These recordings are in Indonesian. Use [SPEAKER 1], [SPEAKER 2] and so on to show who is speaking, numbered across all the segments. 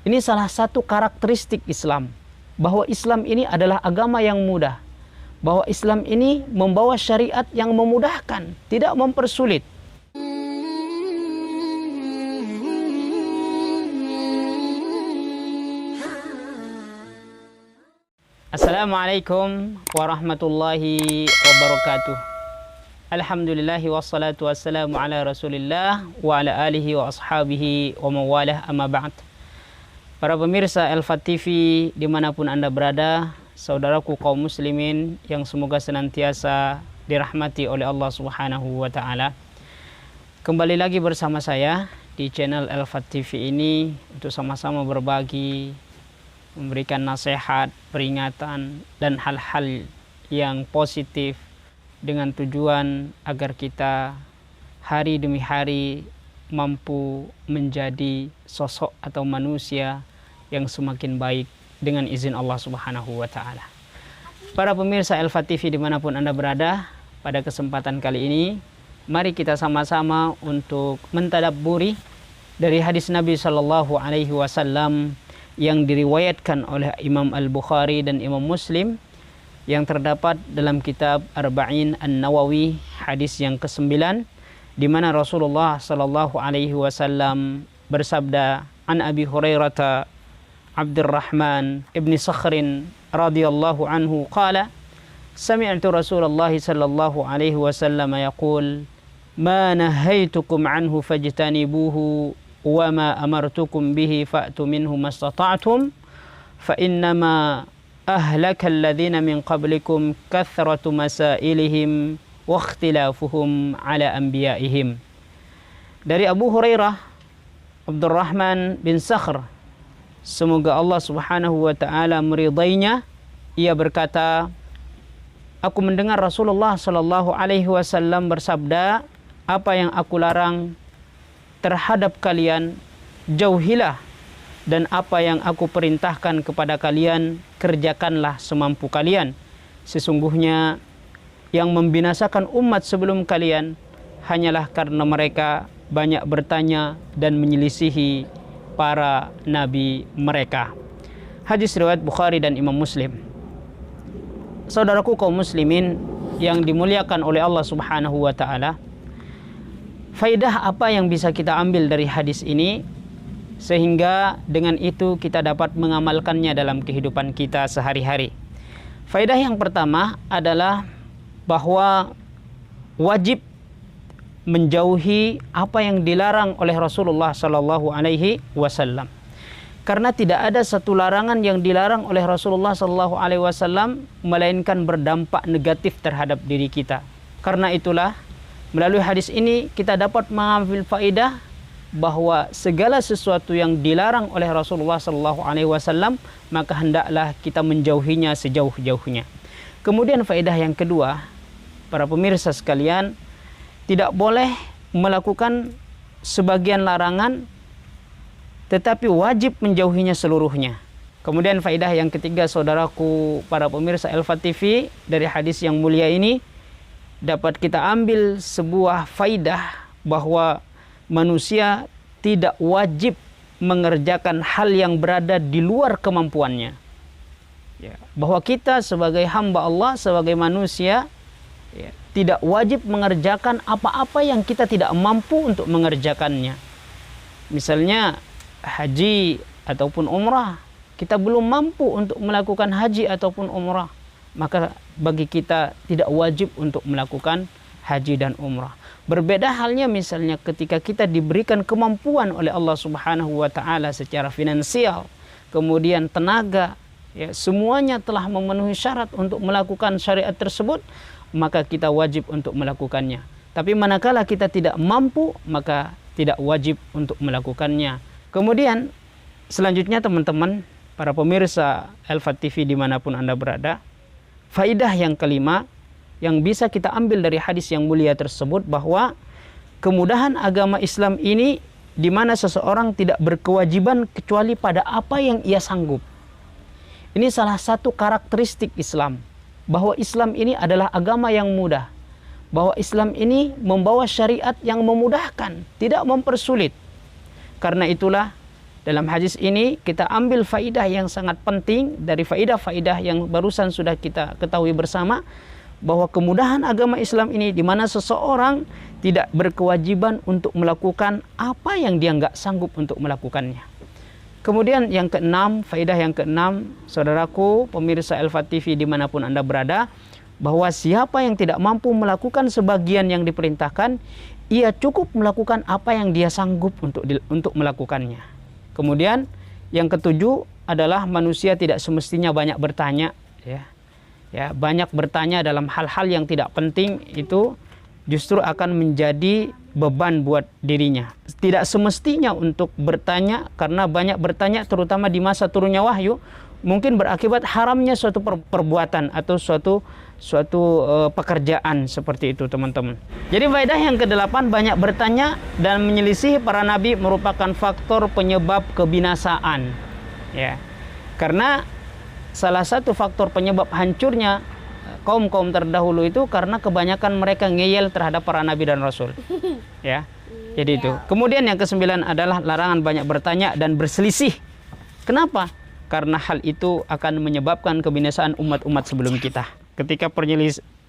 [SPEAKER 1] Ini salah satu karakteristik Islam, bahwa Islam ini adalah agama yang mudah, bahwa Islam ini membawa syariat yang memudahkan, tidak mempersulit. Assalamualaikum warahmatullahi wabarakatuh. Alhamdulillahi wassalatu wassalamu ala rasulillah wa ala alihi wa ashabihi wa mawalah, amma ba'd. Para pemirsa Elfat TV dimanapun Anda berada, saudaraku kaum muslimin yang semoga senantiasa dirahmati oleh Allah Subhanahu wa ta'ala. Kembali lagi bersama saya di channel Elfat TV ini untuk sama-sama berbagi, memberikan nasihat, peringatan, dan hal-hal yang positif dengan tujuan agar kita hari demi hari mampu menjadi sosok atau manusia yang semakin baik dengan izin Allah Subhanahu wa ta'ala. Para pemirsa Elfat TV dimanapun Anda berada, pada kesempatan kali ini mari kita sama-sama untuk mentadabburi dari hadis Nabi Shallallahu Alaihi Wasallam yang diriwayatkan oleh Imam Al-Bukhari dan Imam Muslim, yang terdapat dalam kitab Arba'in An-Nawawi, hadis yang ke-9, di mana Rasulullah Shallallahu Alaihi Wasallam bersabda, an Abi Hurairah Abdurrahman ibn Sakhrin radhiyallahu anhu qala, sami'tu Rasulullah Shallallahu Alaihi Wasallam yaqul, ma nahaitukum anhu fajtanibuhu wa ma amartukum bihi fa'tu minhu mastata'tum fa innama ahlaka alladhina min qablikum kathratu masailihim wa ikhtilafuhum ala anbiya'ihim. Dari Abu Hurairah Abdurrahman bin Sakhr, semoga Allah Subhanahu wa ta'ala meridainya, ia berkata, aku mendengar Rasulullah Sallallahu Alaihi Wasallam bersabda, apa yang aku larang terhadap kalian jauhilah, dan apa yang aku perintahkan kepada kalian kerjakanlah semampu kalian. Sesungguhnya yang membinasakan umat sebelum kalian hanyalah karena mereka banyak bertanya dan menyelisihi para nabi mereka. Hadis riwayat Bukhari dan Imam Muslim. Saudaraku kaum muslimin yang dimuliakan oleh Allah Subhanahu wa ta'ala, faidah apa yang bisa kita ambil dari hadis ini sehingga dengan itu kita dapat mengamalkannya dalam kehidupan kita sehari-hari? Faidah yang pertama adalah bahwa wajib menjauhi apa yang dilarang oleh Rasulullah Sallallahu Alaihi Wasallam, karena tidak ada satu larangan yang dilarang oleh Rasulullah Sallallahu Alaihi Wasallam melainkan berdampak negatif terhadap diri kita. Karena itulah melalui hadis ini kita dapat mengambil faidah bahwa segala sesuatu yang dilarang oleh Rasulullah Sallallahu Alaihi Wasallam maka hendaklah kita menjauhinya sejauh-jauhnya. Kemudian faedah yang kedua, para pemirsa sekalian, tidak boleh melakukan sebagian larangan tetapi wajib menjauhinya seluruhnya. Kemudian faedah yang ketiga, saudaraku para pemirsa Elfat TV, dari hadis yang mulia ini dapat kita ambil sebuah faedah bahwa manusia tidak wajib mengerjakan hal yang berada di luar kemampuannya. Ya, bahwa kita sebagai hamba Allah, sebagai manusia, ya, tidak wajib mengerjakan apa-apa yang kita tidak mampu untuk mengerjakannya. Misalnya haji ataupun umrah, kita belum mampu untuk melakukan haji ataupun umrah, maka bagi kita tidak wajib untuk melakukan haji dan umrah. Berbeda halnya misalnya ketika kita diberikan kemampuan oleh Allah Subhanahu wa ta'ala secara finansial, kemudian tenaga, ya, semuanya telah memenuhi syarat untuk melakukan syariat tersebut, maka kita wajib untuk melakukannya. Tapi manakala kita tidak mampu, maka tidak wajib untuk melakukannya. Kemudian selanjutnya teman-teman, para pemirsa Elfat TV dimanapun Anda berada, faidah yang kelima yang bisa kita ambil dari hadis yang mulia tersebut, bahwa kemudahan agama Islam ini di mana seseorang tidak berkewajiban kecuali pada apa yang ia sanggup. Ini salah satu karakteristik Islam, bahwa Islam ini adalah agama yang mudah, bahwa Islam ini membawa syariat yang memudahkan, tidak mempersulit. Karena itulah Dalam hadis ini kita ambil faidah yang sangat penting dari faidah-faidah yang barusan sudah kita ketahui bersama, bahwa kemudahan agama Islam ini di mana seseorang tidak berkewajiban untuk melakukan apa yang dia nggak sanggup untuk melakukannya. Kemudian yang keenam, faidah yang keenam, saudaraku pemirsa Elfa TV dimanapun Anda berada, bahwa siapa yang tidak mampu melakukan sebagian yang diperintahkan, ia cukup melakukan apa yang dia sanggup untuk melakukannya. Kemudian yang ketujuh adalah manusia tidak semestinya banyak bertanya, ya, banyak bertanya dalam hal-hal yang tidak penting itu justru akan menjadi beban buat dirinya. Tidak semestinya untuk bertanya, karena banyak bertanya terutama di masa turunnya wahyu mungkin berakibat haramnya suatu perbuatan atau suatu pekerjaan seperti itu, teman-teman. Jadi faedah yang ke-8, banyak bertanya dan menyelisih para nabi merupakan faktor penyebab kebinasaan, ya. Karena salah satu faktor penyebab hancurnya kaum-kaum terdahulu itu karena kebanyakan mereka ngeyel terhadap para nabi dan rasul, ya. Jadi itu. Kemudian yang ke-9 adalah larangan banyak bertanya dan berselisih. Kenapa? Karena hal itu akan menyebabkan kebinasaan umat-umat sebelum kita. Ketika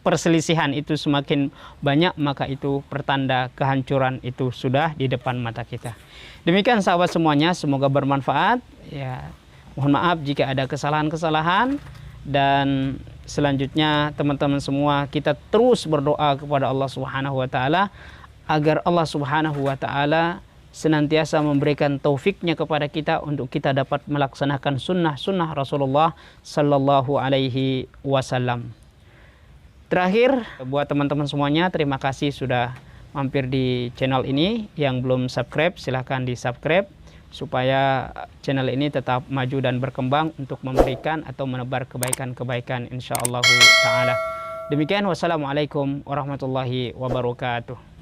[SPEAKER 1] perselisihan itu semakin banyak, maka itu pertanda kehancuran itu sudah di depan mata kita. Demikian sahabat semuanya, semoga bermanfaat. Ya, mohon maaf jika ada kesalahan-kesalahan, dan selanjutnya teman-teman semua kita terus berdoa kepada Allah Subhanahu wa taala agar Allah Subhanahu wa taala senantiasa memberikan taufiknya kepada kita untuk kita dapat melaksanakan sunnah Rasulullah Sallallahu Alaihi Wasallam. Terakhir, buat teman-teman semuanya, terima kasih sudah mampir di channel ini. Yang belum subscribe, silahkan di subscribe supaya channel ini tetap maju dan berkembang untuk memberikan atau menebar kebaikan-kebaikan insyaallah ta'ala. Demikian, wassalamualaikum warahmatullahi wabarakatuh.